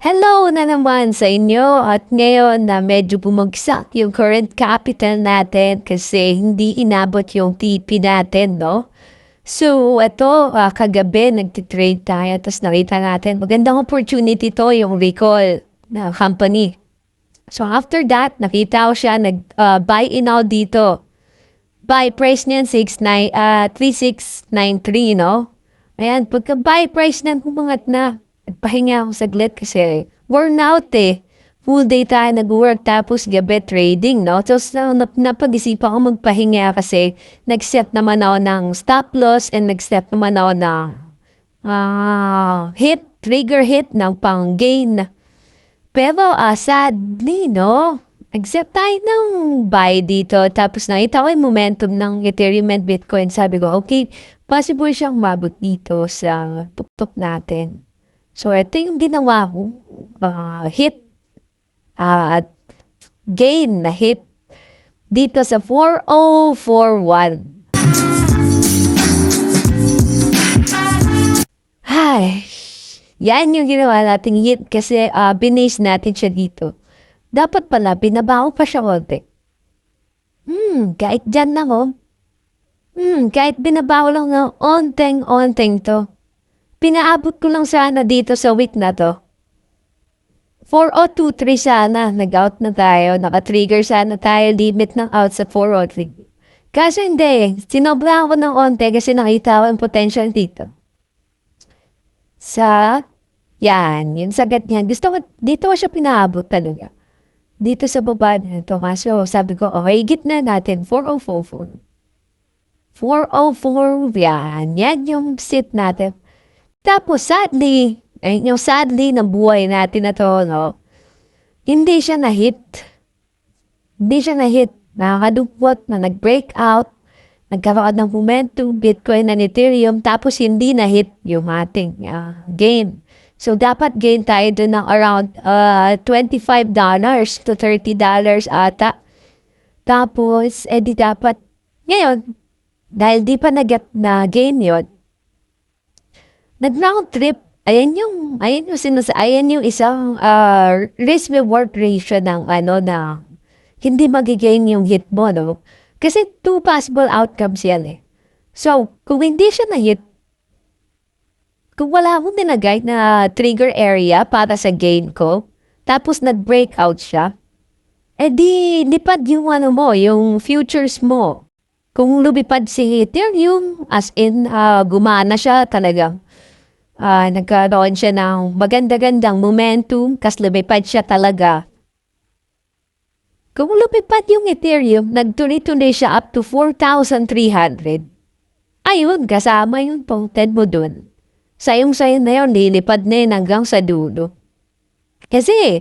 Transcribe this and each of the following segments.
Hello na naman sa inyo at ngayon na medyo bumagsak yung current capital natin kasi hindi inabot yung TP natin, no? So, ito, kagabi nagtitrade tayo tapos nakita natin magandang opportunity to yung recall na company. So, after that, nakita ko siya nag-buy in out dito. Buy price niyan 3693, no? Ayan, pagka-buy price niyan, humangat na. Pahinga ako saglit kasi worn out eh. Full day tayo nag-work tapos gabi trading, no? Tapos napag-isipan ko magpahinga kasi nag-set naman ako ng stop loss and nag-set naman ako ng trigger hit ng pang-gain. Pero sadly, no? Accept tayo ng buy dito. Tapos nakita ko yung momentum ng Ethereum and Bitcoin. Sabi ko, okay, possible siyang mabot dito sa tuktok natin. So, ito yung ginawa ko. Hit at gain na hit dito sa 4041. Ay, yan yung ginawa nating hit kasi binase natin siya dito. Dapat pala, binabaho pa siya konti. Kahit dyan lang kahit binabaho lang ng onteng-onteng to. Pinaabot ko lang sana dito sa week na to. 4023 sana, nag-out na tayo, naka-trigger sana tayo, limit ng out sa 403. Kasi hindi, sinobra ako ng onte kasi nakita ko ang potential dito. Yung sagat niya, dito ko siya pinaabot talaga. Dito sa baba na ito, kaso sabi ko, okay, gitna natin, 4044. 404, yan yung sit natin. Tapos sadly, ng buhay natin na to, no? Hindi siya na-hit. Nakakadupot na nag-breakout, nagkaroon ng momentum, Bitcoin and Ethereum, tapos hindi na-hit yung ating gain. So, dapat gain tayo dun ng around $25 to $30 ata. Tapos, di dapat, ngayon, dahil di pa na gain yun, nag-round trip, ayan yung isang risk-reward ratio ng na hindi magigain yung hit mo, no? Kasi two possible outcomes yan eh. So, kung hindi siya na-hit, kung wala akong dinagay na trigger area para sa gain ko, tapos nag-breakout siya, di lipad yung yung futures mo. Kung lumipad si Ethereum, as in, gumana siya talagang. Nagkaroon siya ng maganda-gandang momentum, kas lumipad siya talaga. Kung lumipad yung Ethereum, nagtuloy-tuloy siya up to 4,300. Ayun, kasama yung potent mo dun. Sayong-sayo na yun, lilipad na yun hanggang sa dulo. Kasi,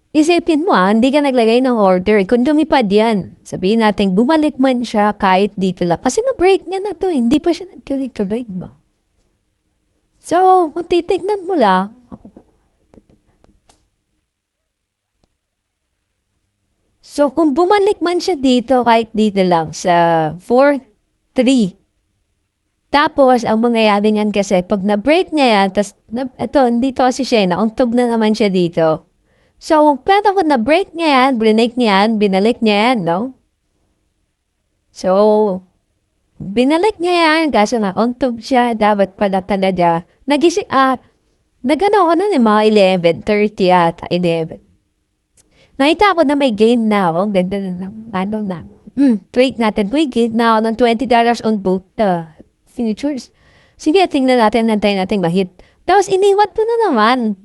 isipin mo hindi ka naglagay ng order. Kung lumipad yan, sabihin natin, bumalik man siya kahit dito lang. Kasi na-break niya na to, hindi pa siya nagtuloy-tuloy ba? So, kung titignan mo lang, so kung bumalik man siya dito, kahit dito lang, sa 4-3, tapos, ang mangyayari niyan kasi, pag na-break niya yan, tas, dito kasi siya, nauntog na naman siya dito. So, pero kung na-break niya yan, binalik niya yan, no? So, binalik niya yan, kaso nauntog siya, dapat pala talaga, nagano ko na mga 11:30 ata, 11. Nakita ko na may gain na ako, ganda na, trade natin, may gain na ako ng $20 on both futures. Sige, tingnan natin, nantayin natin mahit. Tapos, iniwat ko na naman.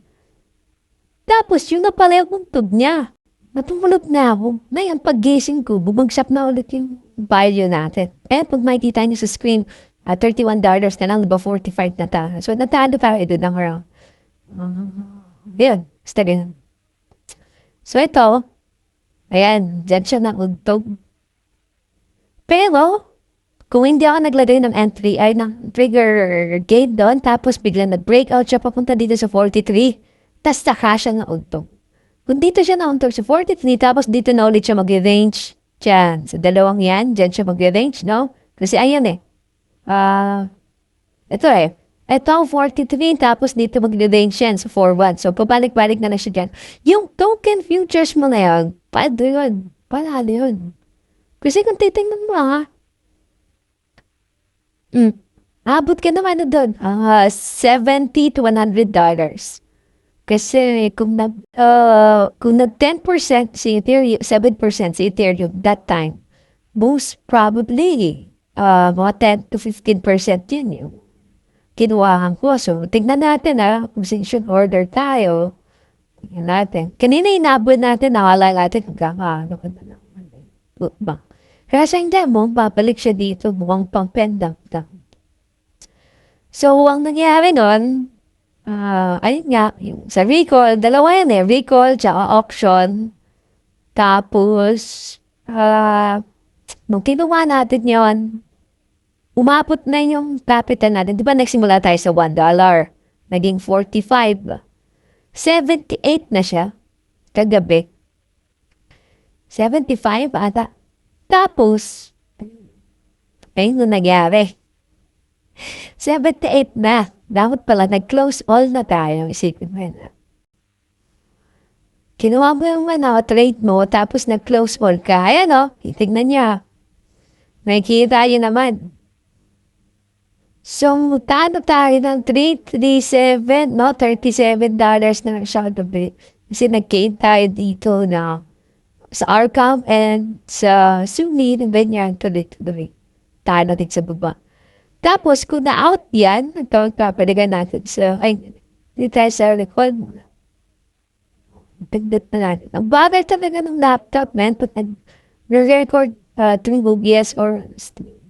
Tapos, yung napalagpuntog niya. Natulog na ako. Ngayon, pag-gising ko, bumagsak na ulit yung value natin. Pag makikita niyo sa screen, $31 na lang, diba 45 na ta. So, natalo pa ito ng around. Yun, steady. So, ito, ayan, dyan siya naugtog. Pero, kung hindi ako naglagay ng entry, ng trigger gate doon, tapos biglang nag-breakout siya papunta dito sa 43, tas saka siya naugtog. Kung dito siya nauntog sa 43, tapos dito na ulit siya mag-range, dyan, sa dalawang yan, dyan siya mag-range, no? Kasi ayan ito Ito, 43, tapos dito magre-range yan sa 4-1. So, pabalik-balik na siya dyan. Yung token futures mo na yan, paano yun? Panalo yun. Kasi kung titingnan mo, abot ka naman na doon. 70 to $100. Kasi kung nag 10% si Ethereum, 7% si Ethereum that time, most probably, mga 10 to 15% yun yung kinuhaan ko. So, tignan natin position order tayo. Tignan natin. Kanina inabot natin, nakala natin hanggang ano ka na naman. Ba? Kasi hindi mo, babalik siya dito, mukhang pang pendant. So, ang nangyari nun, ayun nga, yung sa recall, dalawa yan recall tsaka auction. Tapos, nung kinuha natin yon, umabot na yung capital natin. Di ba nagsimula tayo sa $1? Naging 45. 78 na siya. Kagabi. 75 ata. Tapos, ayun nung nangyari. 78 na. Dapat pala, nag-close all na tayo. Isipin mo yun. Kinuha mo yung trade mo, tapos nag-close all ka. Ayan tignan niya. Nakikita yun naman. So, tano tayo ng 337, $37 na lang siya gabi. Kasi nag-gain tayo dito na sa Arkham and sa Sumi, na ganyan, tuloy-tuloy. Tano din sa baba. Tapos, kung na-out yan, ito, kapaligan natin sa, dito tayo sa record. Tignan na natin. Ang bagay talaga ng laptop, man, pag nag-record 3 movies or stream.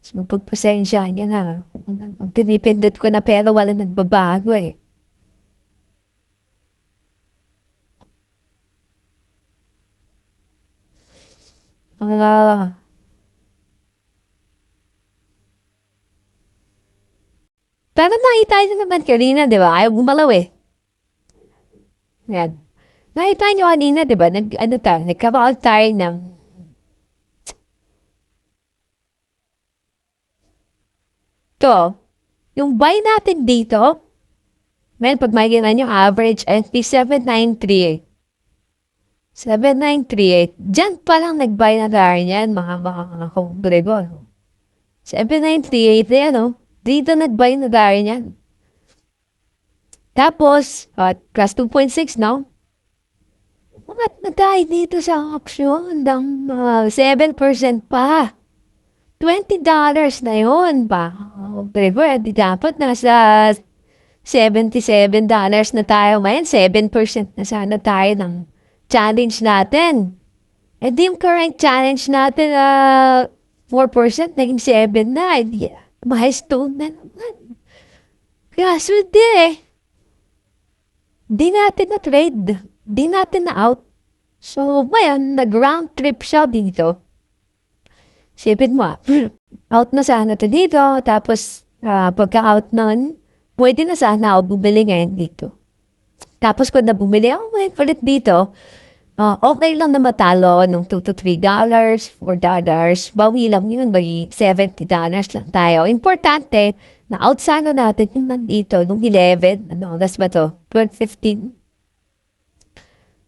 So, magpagpasensya niya na. Ang pinipindot ko na pero wala nagbabago Pero nakita niyo naman kanina, di ba? Ayaw gumalaw Yan. Nakita niyo kanina, di ba? Nagkaroon tayo ng yung buy natin dito, pag makikita niyo, average SP 793. 7938. Diyan pa lang nag-buy na tayo niyan, mga kongregor. 7938, dito nag-buy na tayo niyan. Tapos, plus 2.6, Umat na tayo dito sa option ng 7% pa. $20 na yun pa. Kongregor, di dapat nasa $77 na tayo ngayon. 7% na sana tayo ng challenge natin. Di yung current challenge natin, 4%, naging 7 na. Milestone na naman. Kaso di natin na-trade. Di natin na-out. So, ngayon, nag-round trip siya dito. Sipin mo, out na sana ito dito. Tapos, pagka-out nun, pwede na sana ako bumili ngayon dito. Tapos, kung na bumili ako ngayon ulit dito, okay lang na matalo ng $2 to $3, $4. Bawi lang yun, may $70 lang tayo. Importante, na out sana natin yung nandito, nung 11, oras ba to? 12:15.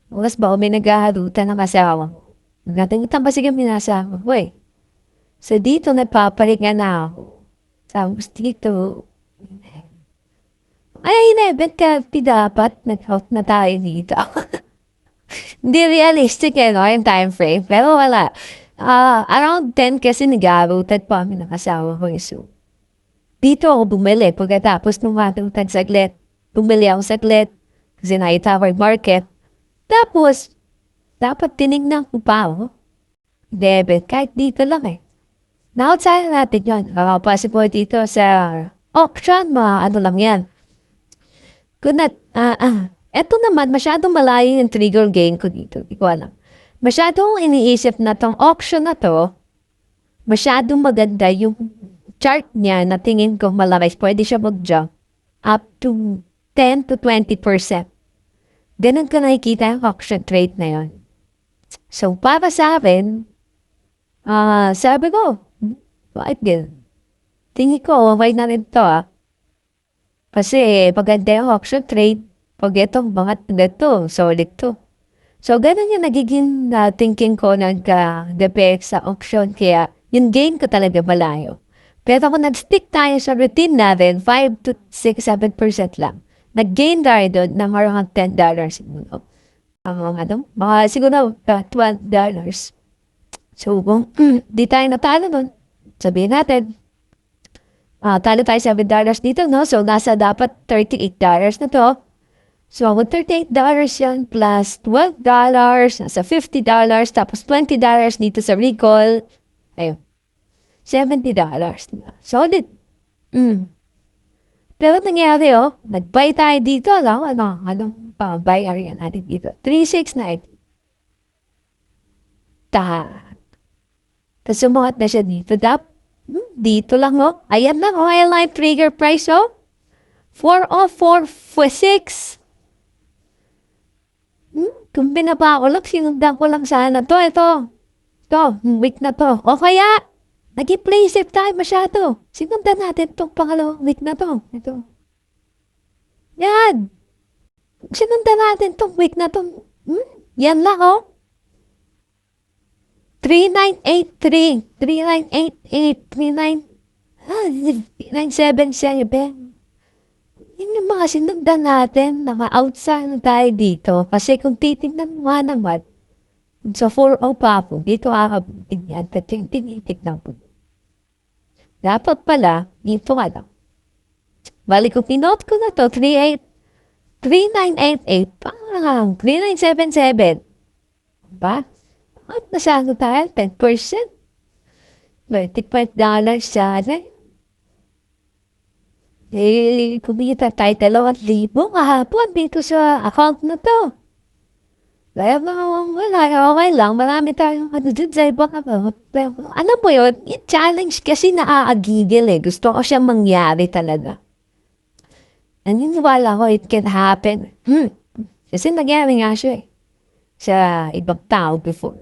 Oras ba, may naghaharutan ng asawa mo? Natingitan ba sige minasama mo So, dito nagpapahinga na ako. Tapos dito, ay, 11 dapat, nag-out na tayo dito. Hindi realistic yung time frame. Pero wala. Around 10 kasi nag-aarutan pa kami ng asawa ko. So, dito ako bumili. Pagkatapos nung matutan saglit, bumili ako saglit. Kasi nakita ko yung market. Tapos, dapat tinignan ko pa debit. Kahit dito lang Na-outside natin yun. Possible dito sa auction, mga lang yan. Eto naman, masyadong malayo yung trigger gain ko dito. Hindi ko alam. Masyadong iniisip na tong auction na to, masyadong maganda yung chart niya na tingin ko malaki. Pwede siya mag-jump up to 10 to 20%. Ganun ko nakikita yung auction trade na yun. So, para sa akin, sabi ko, bakit ganun? Tingin ko, okay na rin to Kasi maganda yung auction trade. Pag itong mga to, solid to. So, ganun yung nagiging thinking ko nag-depend sa auction. Kaya, yung gain ko talaga malayo. Pero kung nag-stick tayo sa routine natin, 5 to 6, 7% lang. Nag-gain tayo doon ng around $10 siguro. Ang mga siguro $12. So, kung di tayo natalo nun, sabihin natin, talo tayo $7 dito, no? So, nasa dapat $38 na to. So, with $38 yan plus $12, nasa $50, tapos $20 dito sa recall. Ayun. $70. Solid. Pero nangyari, nag-buy tayo dito, anong pa-buy area natin dito? 369. Tapos sumukat na siya dito. Dito lang, Ayan lang, highlight trigger price, 40446. Kung binaba ko lang, sinundan ko lang sana to. Ito, week na to. O kaya, nag-play safe tayo masyado. Sinundan natin itong pangalawang week na to. Ito. Yan. Sinundan natin itong week na to. Yan lang, 3983, 3988, 3977. Yun yung mga sinundan natin, naka-outside na tayo dito. Kasi kung titignan mo naman, sa 4-0 pa po, dito kakabutin yan. Pero yung tinitignan po. Dapat pala, dito nga lang. Bali kung pinot ko na to, 3988, parang 3977. Diba? At nasano tayo, 10%. $25 sana. Kumita tayo 2,000 kahapon dito sa account na to. Kaya wala, okay lang. Marami tayong dun sa iba ka ba. Alam mo yun, yung challenge kasi naaagigil Gusto ko siyang mangyari talaga. Naniniwala ko it can happen. Kasi nangyari nga siya sa ibang tao before.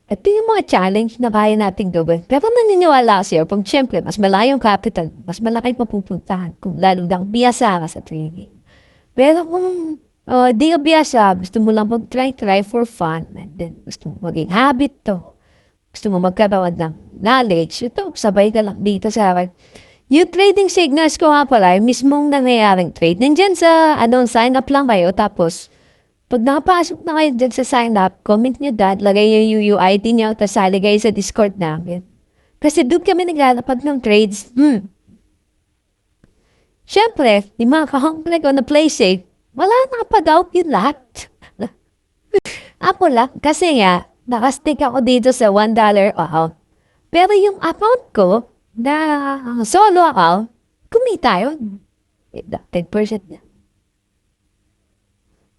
Ito yung mga challenge na kaya nating gawin. Pero naniniwala siya, pag siyempre, mas malayong capital, mas malaki mapupuntahan kung lalo lang biyasa ka sa trading. Pero kung di ka biyasa, gusto mo lang mag-try for fun, and then gusto mo maging habit to, gusto mo magkaroon ng knowledge, ito, sabay ka lang dito sa akin. Yung trading signals ko nga pala, yung mismong nangyayaring trade. Nandyan sa, sign up lang kayo, tapos, pag nakapasok na kayo dyan sa sign up, comment nyo dad, lagay yung UUID nyo, tapos saligay sa Discord namin. Kasi doon kami naglalapag ng trades. Siyempre, di mga ka-hungry ko na play safe, wala nakapag-out yun lahat. Ako lang, kasi nga, nakastick ako dito sa $1 account. Pero yung account ko, na solo account, kumita yun. 10% na.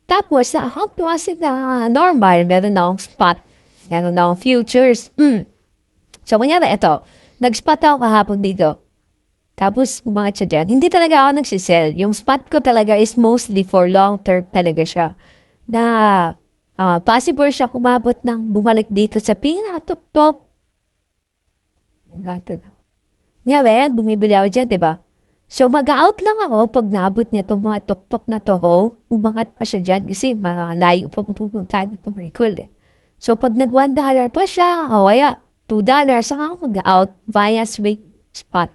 Tapos, sa account ko kasi na normal, meron na akong spot, meron na akong futures. So, kunyari, ito, nag-spot ako kahapon dito. Tapos, mga siya dyan, hindi talaga ako nagsisell. Yung spot ko talaga is mostly for long term talaga siya. Na, possible siya kumabot ng bumalik dito sa pinaka-top-top. Ngayon, bumibili ako dyan, diba? So, mag-out lang ako pag nabot niya itong mga top-top na to, umangat pa siya dyan kasi malayo pa pupunta na itong recall So, pag nag $1 pa siya, o kaya $2, saka ako mag-out via swing spot.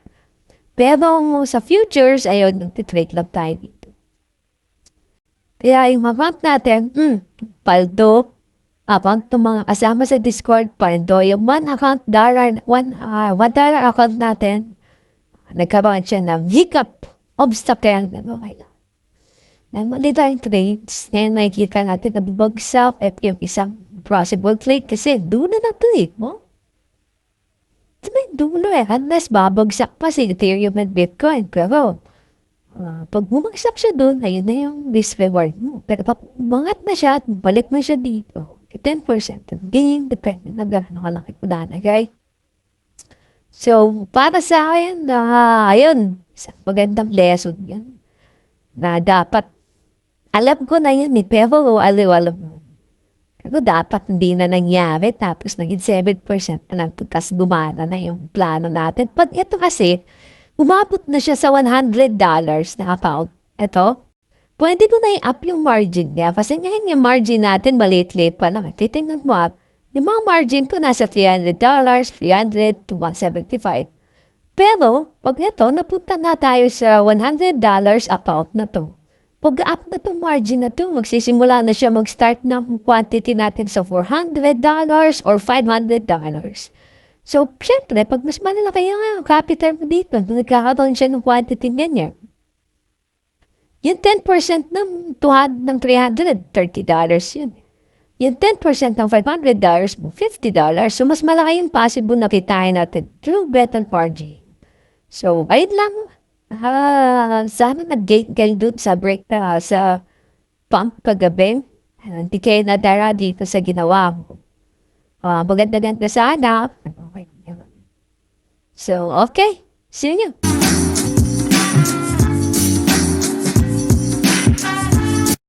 Pero sa futures, ayun, nag-trade lang tayo dito. Kaya yung account natin, paldo, account ng mga kasama sa Discord, paldo, yung $1 account natin, nagkaroon siya ng hiccup, obstacle, okay lang. Mali tayong trades, ngayon nakikita natin na bubagsak at yung isang possible trade kasi doon na na-trade mo. May dulo unless babagsak pa si Ethereum and Bitcoin. Pero, pag bumagsak siya doon, ayun na yung risk reward mo. Pero pag umangat na siya at balik mo siya dito, 10% gain, depende na gano'n ka lang ipunanagay. So, para sa akin, ayun, isang magandang lesson yan. Na dapat, alam ko na yun pero alam mo. Pero dapat hindi na nangyari, tapos naging 7% na lang, tapos gumana na yung plano natin. Pag ito kasi, umabot na siya sa $100 na account. Ito, pwede mo na i-up yung margin niya. Kasi ngayon yung margin natin, maliit-liit pa naman. Titingnan mo up, yung mga margin ko nasa $300, 300 to 175. Pero, pag ito, napunta na tayo sa $100 account na to. Pag-up na itong margin na to, magsisimula na siya mag-start ng quantity natin sa $400 or $500. So, syempre, pag mas malalaki yung capital mo dito, nagkakaroon siya ng quantity niya. Yung 10% ng $330 yun. Yung 10% ng $500 mo, $50. So, mas malaki yung possible na kitain natin through bet and margin. So, ayun lang. Sana nag-gate kayo doon sa break na sa pump kagabi. Hindi kayo nadara dito sa ginawa mo. Maganda-ganda sana. So, okay. See you.